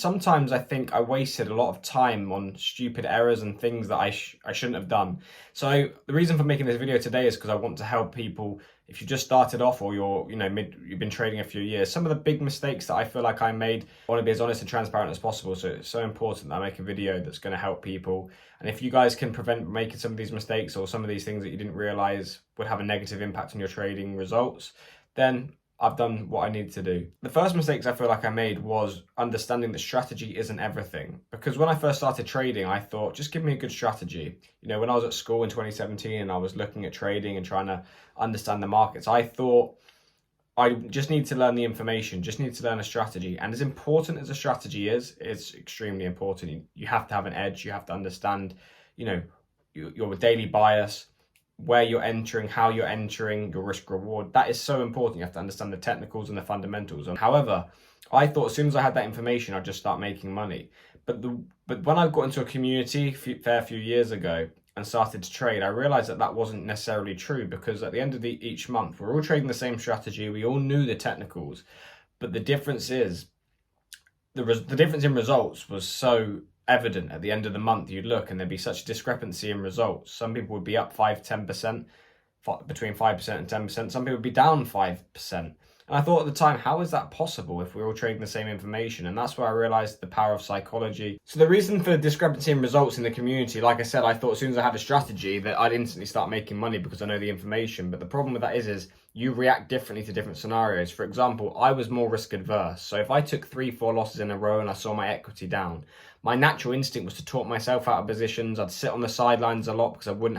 Sometimes I think I wasted a lot of time on stupid errors and things that I shouldn't have done. So the reason for making this video today is because I want to help people. If you just started off or you've been trading a few years, some of the big mistakes that I feel like I made, I want to be as honest and transparent as possible. So it's so important that I make a video that's going to help people. And if you guys can prevent making some of these mistakes or some of these things that you didn't realize would have a negative impact on your trading results, then I've done what I needed to do. The first mistakes I feel like I made was understanding that strategy isn't everything. Because when I first started trading, I thought, just give me a good strategy. You know, when I was at school in 2017 and I was looking at trading and trying to understand the markets, I thought I just need to learn the information, just need to learn a strategy. And as important as a strategy is, it's extremely important. You have to have an edge. You have to understand, you know, your daily bias, where you're entering, how you're entering, your risk reward. That is so important. You have to understand the technicals and the fundamentals. And however, I thought as soon as I had that information, I'd just start making money. But when I got into a community fair few years ago and started to trade, I realized that that wasn't necessarily true, because at the end of each month, we're all trading the same strategy. We all knew the technicals, but the difference is the difference in results was so evident. At the end of the month, you'd look and there'd be such a discrepancy in results. Some people would be up 5-10%, between 5% and 10%. Some people would be down 5%. And I thought at the time, how is that possible if we're all trading the same information? And that's where I realized the power of psychology. So the reason for the discrepancy in results in the community, like I said, I thought as soon as I had a strategy that I'd instantly start making money because I know the information. But the problem with that is you react differently to different scenarios. For example, I was more risk adverse. So if I took 3-4 losses in a row and I saw my equity down, my natural instinct was to talk myself out of positions. I'd sit on the sidelines a lot because I wouldn't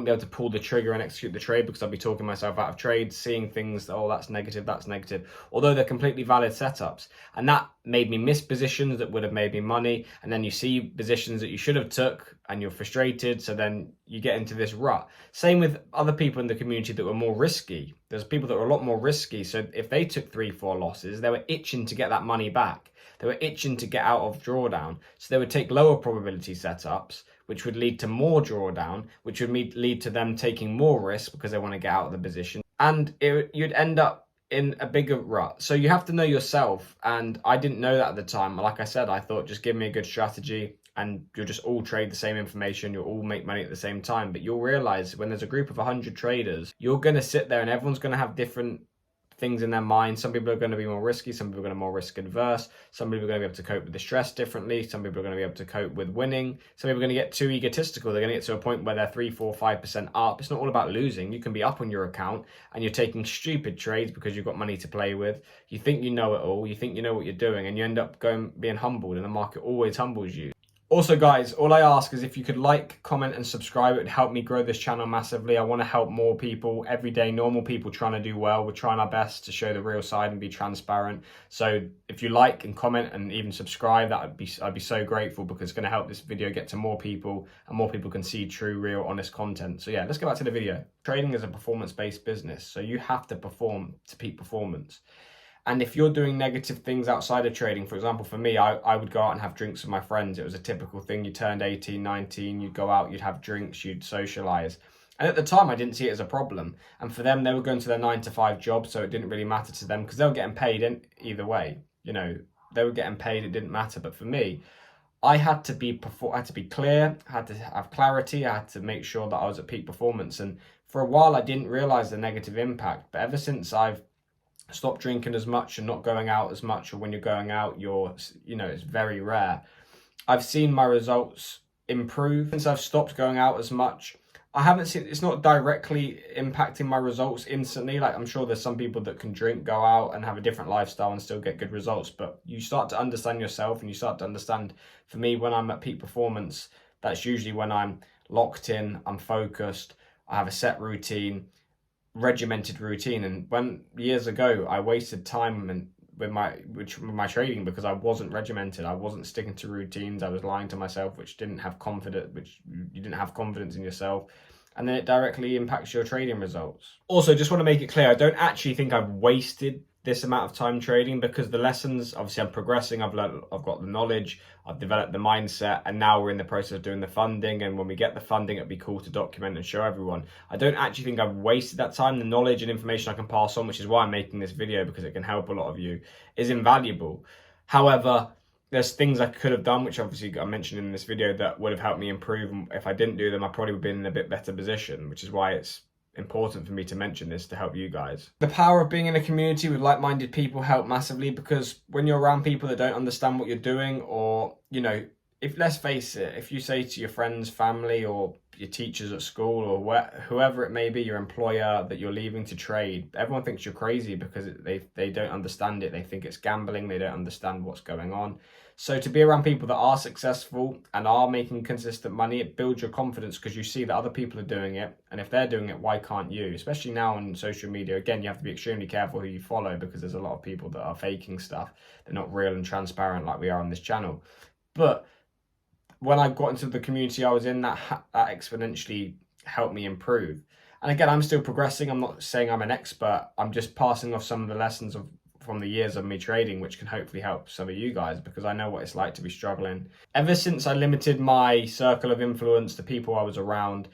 be able to pull the trigger and execute the trade, because I'd be talking myself out of trades, seeing things that, oh, that's negative, although they're completely valid setups. And that made me miss positions that would have made me money. And then you see positions that you should have took and you're frustrated. So then you get into this rut. Same with other people in the community that were more risky. There's people that were a lot more risky. So if they took 3-4 losses, they were itching to get that money back. They were itching to get out of drawdown. So they would take lower probability setups, which would lead to more drawdown, which would lead to them taking more risk because they want to get out of the position. And you'd end up in a bigger rut. So you have to know yourself. And I didn't know that at the time. Like I said, I thought, just give me a good strategy and you'll just all trade the same information. You'll all make money at the same time. But you'll realize when there's a group of 100 traders, you're going to sit there and everyone's going to have different things in their mind. Some people are going to be more risky, some people are going to be more risk adverse, some people are going to be able to cope with the stress differently, some people are going to be able to cope with winning, some people are going to get too egotistical. They're going to get to a point where they're 3-4-5% up. It's not all about losing. You can be up on your account and you're taking stupid trades because you've got money to play with. You think you know it all, you think you know what you're doing, and you end up being humbled, and the market always humbles you. Also, guys, all I ask is if you could like, comment and subscribe. It would help me grow this channel massively. I want to help more people, everyday normal people trying to do well. We're trying our best to show the real side and be transparent. So if you like and comment and even subscribe, I'd be so grateful, because it's going to help this video get to more people and more people can see true, real, honest content. So yeah, let's go back to the video. Trading is a performance-based business, so you have to perform to peak performance. And if you're doing negative things outside of trading, for example, for me, I would go out and have drinks with my friends. It was a typical thing. You turned 18, 19, you'd go out, you'd have drinks, you'd socialize. And at the time, I didn't see it as a problem. And for them, they were going to their 9-to-5 job, so it didn't really matter to them because they were getting paid either way. You know, they were getting paid, it didn't matter. But for me, I had to be clear, I had to have clarity, I had to make sure that I was at peak performance. And for a while, I didn't realize the negative impact. But ever since I've stop drinking as much and not going out as much, or when you're going out, it's very rare, I've seen my results improve. Since I've stopped going out as much, I haven't seen, it's not directly impacting my results instantly. Like, I'm sure there's some people that can drink, go out and have a different lifestyle and still get good results, but you start to understand yourself and you start to understand, for me, when I'm at peak performance, that's usually when I'm locked in, I'm focused, I have a set routine, regimented routine. And when years ago I wasted time with my trading because I wasn't regimented, I wasn't sticking to routines, I was lying to myself, you didn't have confidence in yourself, and then it directly impacts your trading results. Also, just want to make it clear, I don't actually think I've wasted this amount of time trading, because the lessons, obviously I'm progressing, I've learned, I've got the knowledge, I've developed the mindset, and now we're in the process of doing the funding. And when we get the funding, it'd be cool to document and show everyone. I don't actually think I've wasted that time. The knowledge and information I can pass on, which is why I'm making this video, because it can help a lot of you, is invaluable. However, there's things I could have done, which obviously I mentioned in this video, that would have helped me improve. And if I didn't do them, I probably would have been in a bit better position, which is why it's important for me to mention this to help you guys. The power of being in a community with like-minded people help massively, because when you're around people that don't understand what you're doing, or, you know, if, let's face it, if you say to your friends, family, or your teachers at school, or whoever it may be, your employer, that you're leaving to trade, everyone thinks you're crazy because they don't understand it. They think it's gambling. They don't understand what's going on. So to be around people that are successful and are making consistent money, it builds your confidence, because you see that other people are doing it. And if they're doing it, why can't you? Especially now on social media. Again, you have to be extremely careful who you follow, because there's a lot of people that are faking stuff. They're not real and transparent like we are on this channel. But when I got into the community I was in, that exponentially helped me improve. And again, I'm still progressing. I'm not saying I'm an expert. I'm just passing off some of the lessons from the years of me trading, which can hopefully help some of you guys, because I know what it's like to be struggling. Ever since I limited my circle of influence, the people I was around,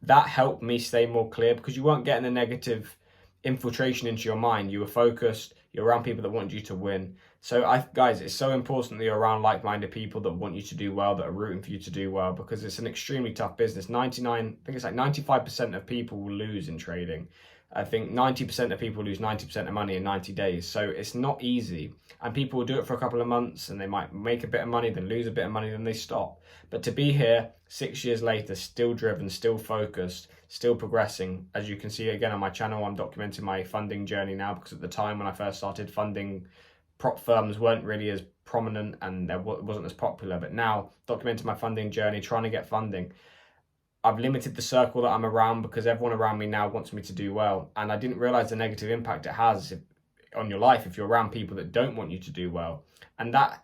that helped me stay more clear, because you weren't getting a negative infiltration into your mind. You were focused. You're around people that want you to win. So guys, it's so important that you're around like-minded people that want you to do well, that are rooting for you to do well, because it's an extremely tough business. I think it's like 95% of people will lose in trading. I think 90% of people lose 90% of money in 90 days. So it's not easy. And people will do it for a couple of months, and they might make a bit of money, then lose a bit of money, then they stop. But to be here 6 years later, still driven, still focused, still progressing. As you can see again on my channel, I'm documenting my funding journey now, because at the time when I first started, funding prop firms weren't really as prominent, and it wasn't as popular. But now, documenting my funding journey, trying to get funding, I've limited the circle that I'm around, because everyone around me now wants me to do well. And I didn't realize the negative impact it has on your life if you're around people that don't want you to do well. And that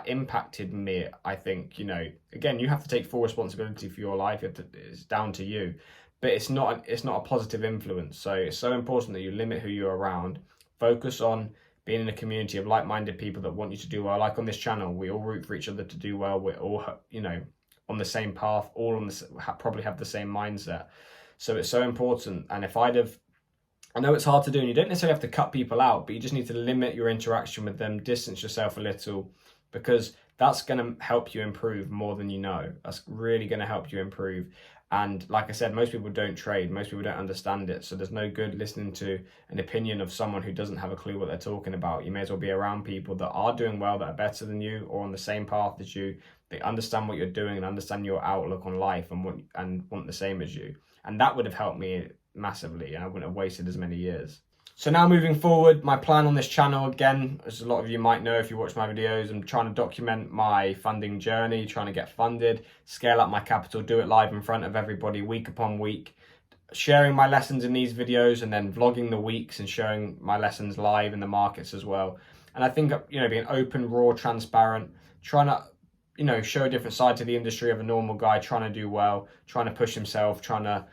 impacted me. I think, you know, again, you have to take full responsibility for your life. It's down to you. But it's not a positive influence. So it's so important that you limit who you're around. Focus on being in a community of like-minded people that want you to do well. Like on this channel, we all root for each other to do well. We're all, you know, on the same path, all on this, probably have the same mindset. So it's so important. And if I know it's hard to do, and you don't necessarily have to cut people out, but you just need to limit your interaction with them, distance yourself a little, because that's going to help you improve more than you know. That's really going to help you improve. And like I said, most people don't trade. Most people don't understand it. So there's no good listening to an opinion of someone who doesn't have a clue what they're talking about. You may as well be around people that are doing well, that are better than you, or on the same path as you. They understand what you're doing and understand your outlook on life, and want the same as you. And that would have helped me massively, and I wouldn't have wasted as many years. So now moving forward, my plan on this channel, again, as a lot of you might know if you watch my videos, I'm trying to document my funding journey, trying to get funded, scale up my capital, do it live in front of everybody week upon week, sharing my lessons in these videos, and then vlogging the weeks and showing my lessons live in the markets as well. And I think, you know, being open, raw, transparent, trying to, you know, show a different side to the industry of a normal guy trying to do well, trying to push himself, trying to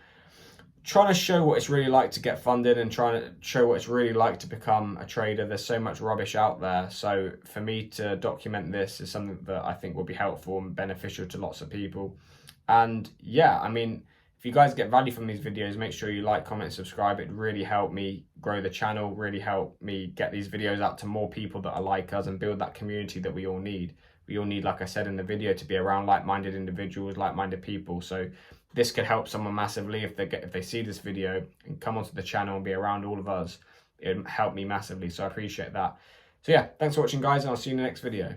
show what it's really like to get funded, and trying to show what it's really like to become a trader. There's so much rubbish out there. So for me to document this is something that I think will be helpful and beneficial to lots of people. And yeah, I mean, if you guys get value from these videos, make sure you like, comment, subscribe. It really helped me grow the channel, really helped me get these videos out to more people that are like us, and build that community that we all need. We all need, like I said in the video, to be around like-minded individuals, like-minded people. So this could help someone massively if they see this video and come onto the channel and be around all of us. It would help me massively. So I appreciate that. So yeah, thanks for watching, guys, and I'll see you in the next video.